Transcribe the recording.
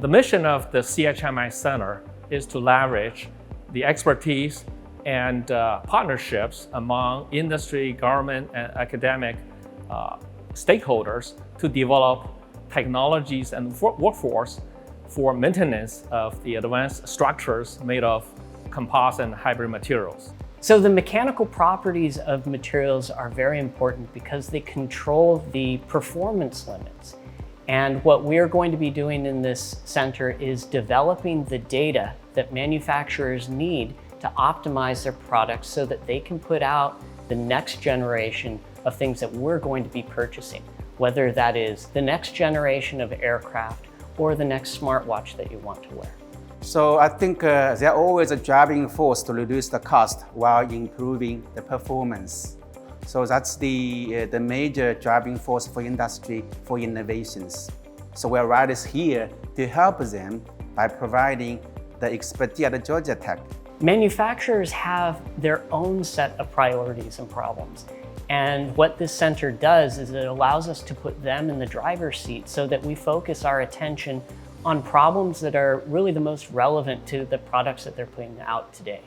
The mission of the CHMI Center is to leverage the expertise and partnerships among industry, government, and academic stakeholders to develop technologies and workforce for maintenance of the advanced structures made of composite and hybrid materials. So the mechanical properties of materials are very important because they control the performance limits. And what we're going to be doing in this center is developing the data that manufacturers need to optimize their products so that they can put out the next generation of things that we're going to be purchasing, whether that is the next generation of aircraft or the next smartwatch that you want to wear. So I think they're always a driving force to reduce the cost while improving the performance. So that's the major driving force for industry for innovations. So we're right here to help them by providing the expertise at Georgia Tech. Manufacturers have their own set of priorities and problems. And what this center does is it allows us to put them in the driver's seat so that we focus our attention on problems that are really the most relevant to the products that they're putting out today.